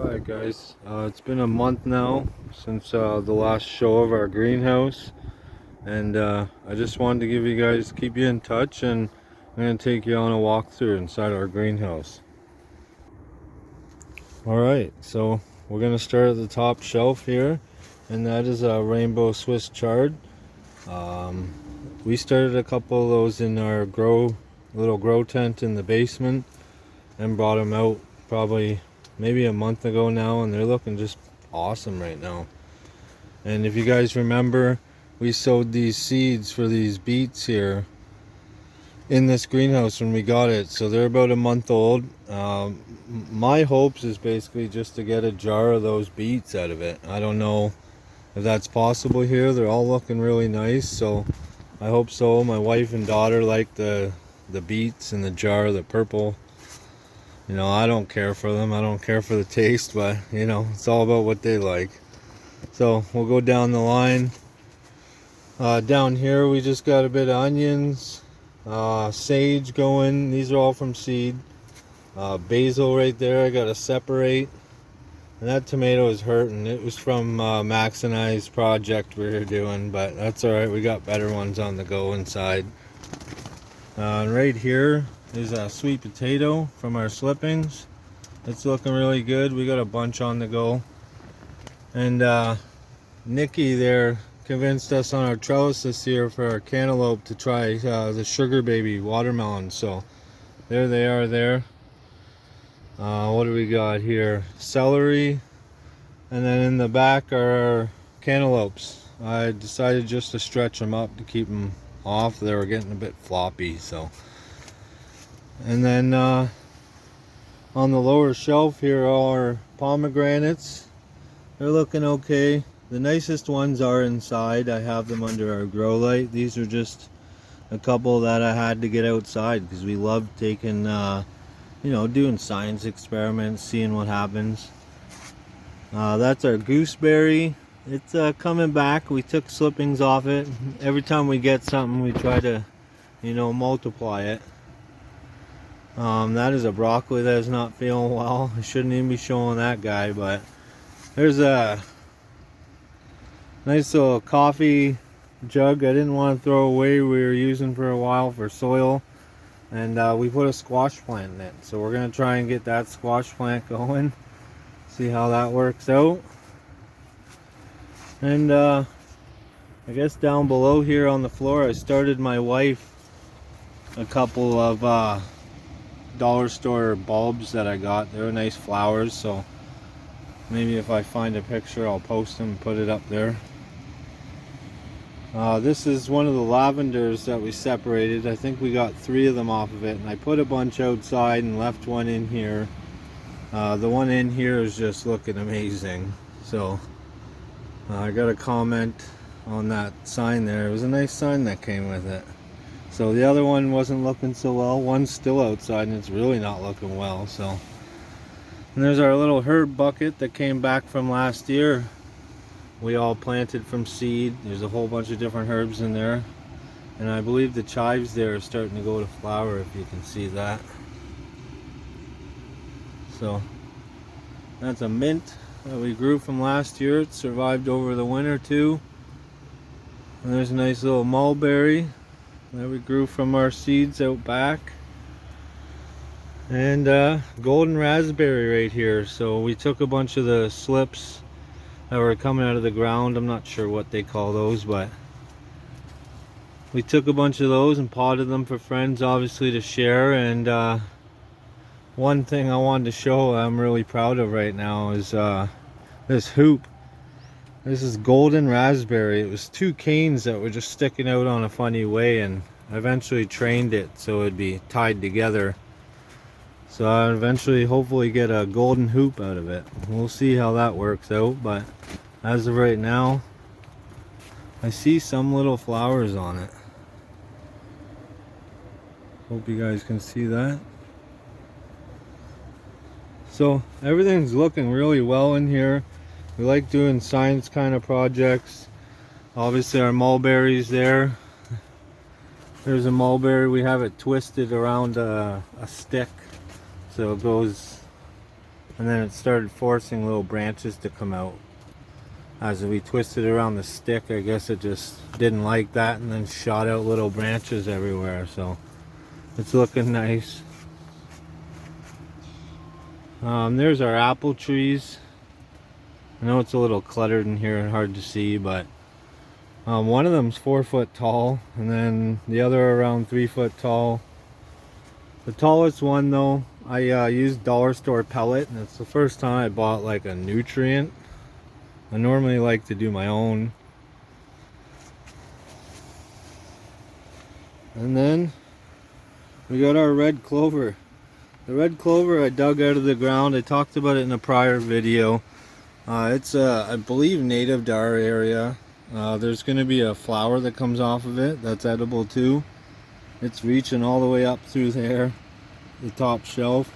Alright guys, it's been a month now since the last show of our greenhouse, and I just wanted to give you guys, keep you in touch, and I'm going to take you on a walkthrough inside our greenhouse. Alright, so we're going to start at the top shelf here, and that is a rainbow Swiss chard. We started a couple of those in our little grow tent in the basement and brought them out probably maybe a month ago now, and they're looking just awesome right now. And if you guys remember, we sowed these seeds for these beets here in this greenhouse when we got it, so they're about a month old. My hopes is basically just to get a jar of those beets out of it. I don't know if that's possible here. They're all looking really nice, so I hope so. My wife and daughter like the beets in the jar, the purple. You know, I don't care for them. I don't care for the taste, but you know, it's all about what they like. So we'll go down the line. Down here we just got a bit of onions, sage going. These are all from seed. Basil right there, I got to separate. And that tomato is hurting. It was from Max and I's project we were doing, but that's alright. We got better ones on the go inside. Right here is a sweet potato from our slippings. It's looking really good. We got a bunch on the go. And Nikki there convinced us on our trellis this year for our cantaloupe to try the sugar baby watermelon. So there they are there. What do we got here? Celery. And then in the back are our cantaloupes. I decided just to stretch them up to keep them off. They were getting a bit floppy, so. And then on the lower shelf here are pomegranates. They're looking okay. The nicest ones are inside. I have them under our grow light. These are just a couple that I had to get outside because we love taking, you know, doing science experiments, seeing what happens. That's our gooseberry. It's coming back. We took slippings off it. Every time we get something, we try to, you know, multiply it. That is a broccoli that is not feeling well. I shouldn't even be showing that guy, but there's a nice little coffee jug I didn't want to throw away. We were using for a while for soil, and we put a squash plant in it. So we're going to try and get that squash plant going, see how that works out. And I guess down below here on the floor, I started my wife a couple of dollar store bulbs that I got. They were nice flowers, so maybe if I find a picture I'll post them and put it up there. This is one of the lavenders that we separated. I think we got 3 of them off of it, and I put a bunch outside and left one in here. The one in here is just looking amazing, so I got a comment on that sign there. It was a nice sign that came with it. So the other one wasn't looking so well. One's still outside and it's really not looking well. So, and there's our little herb bucket that came back from last year. We all planted from seed. There's a whole bunch of different herbs in there. And I believe the chives there are starting to go to flower, if you can see that. So that's a mint that we grew from last year. It survived over the winter too. And there's a nice little mulberry that we grew from our seeds out back. And golden raspberry right here. So we took a bunch of the slips that were coming out of the ground. I'm not sure what they call those, but we took a bunch of those and potted them for friends, obviously, to share. And one thing I wanted to show I'm really proud of right now is this hoop. This is golden raspberry. It was 2 canes that were just sticking out on a funny way, and I eventually trained it so it'd be tied together. So I'll eventually hopefully get a golden hoop out of it. We'll see how that works out, but as of right now, I see some little flowers on it. Hope you guys can see that. So everything's looking really well in here. We like doing science kind of projects. Obviously our mulberries there. There's a mulberry. We have it twisted around a stick, so it goes and then it started forcing little branches to come out. As we twisted around the stick, I guess it just didn't like that and then shot out little branches everywhere. So it's looking nice. There's our apple trees. I know it's a little cluttered in here and hard to see, but one of them's 4 foot tall, and then the other around 3 foot tall. The tallest one though, I used dollar store pellet, and it's the first time I bought like a nutrient. I normally like to do my own. And then we got our red clover. The red clover I dug out of the ground. I talked about it in a prior video. It's I believe native to our area. There's going to be a flower that comes off of it that's edible too. It's reaching all the way up through there, the top shelf,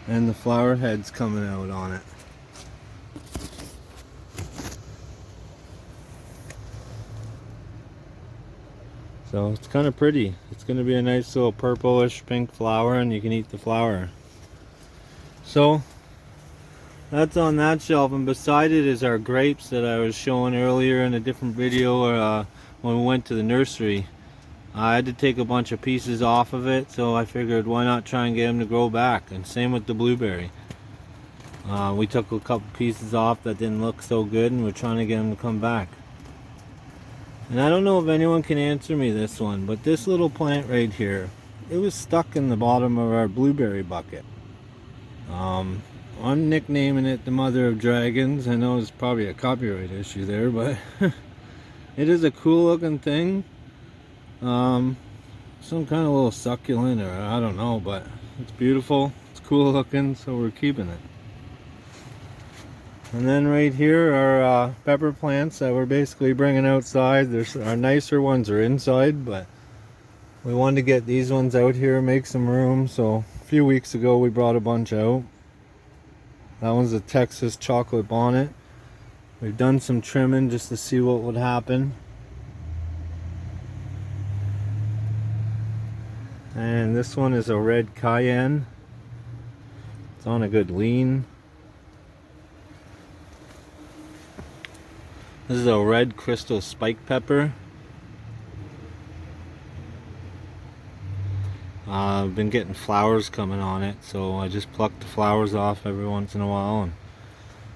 and the flower head's coming out on it. So it's kind of pretty. It's going to be a nice little purplish pink flower, and you can eat the flower. So that's on that shelf, and beside it is our grapes that I was showing earlier in a different video when we went to the nursery. I had to take a bunch of pieces off of it, so I figured why not try and get them to grow back. And same with the blueberry. We took a couple pieces off that didn't look so good, and we're trying to get them to come back. And I don't know if anyone can answer me this one, but this little plant right here, it was stuck in the bottom of our blueberry bucket. I'm nicknaming it the Mother of Dragons. I know it's probably a copyright issue there, but it is a cool looking thing. Some kind of little succulent, or I don't know, but it's beautiful. It's cool looking, so we're keeping it. And then right here are pepper plants that we're basically bringing outside. There's our nicer ones are inside, but we wanted to get these ones out here, make some room. So a few weeks ago we brought a bunch out. That one's a Texas chocolate bonnet. We've done some trimming just to see what would happen. And this one is a red cayenne. It's on a good lean. This is a red crystal spike pepper. I've been getting flowers coming on it, so I just pluck the flowers off every once in a while and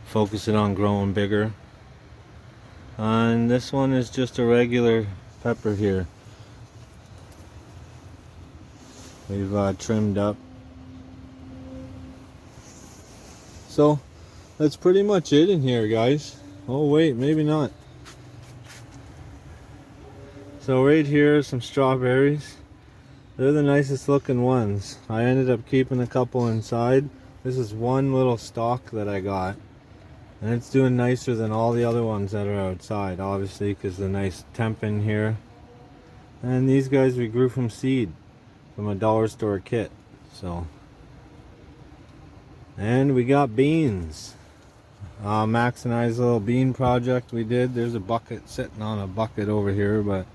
focus it on growing bigger. And this one is just a regular pepper here. We've trimmed up. So that's pretty much it in here, guys. Oh wait, maybe not. So right here are some strawberries. They're the nicest looking ones. I ended up keeping a couple inside. This is one little stalk that I got, and it's doing nicer than all the other ones that are outside, obviously, because the nice temp in here. And these guys we grew from seed, from a dollar store kit. So, and we got beans. Max and I's little bean project we did. There's a bucket sitting on a bucket over here, but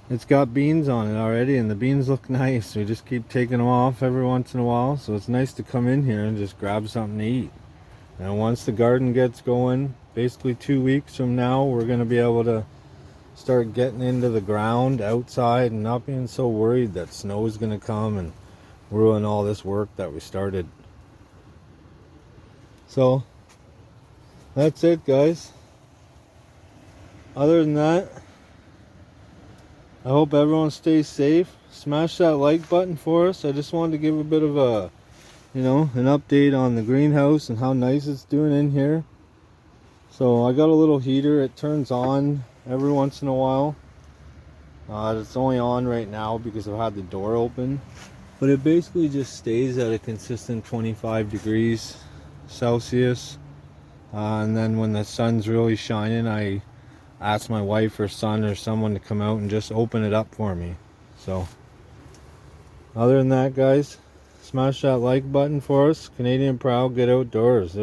it's got beans on it already, and the beans look nice. We just keep taking them off every once in a while, so it's nice to come in here and just grab something to eat. And once the garden gets going, basically 2 weeks from now, we're going to be able to start getting into the ground outside and not being so worried that snow is going to come and ruin all this work that we started. So that's it, guys. Other than that, I hope everyone stays safe. Smash that like button for us. I just wanted to give a bit of a, an update on the greenhouse and how nice it's doing in here. So I got a little heater. It turns on every once in a while. It's only on right now because I've had the door open. But it basically just stays at a consistent 25 degrees Celsius. And then when the sun's really shining, I ask my wife or son or someone to come out and just open it up for me. So other than that, guys, smash that like button for us. Canadian Proud, get outdoors.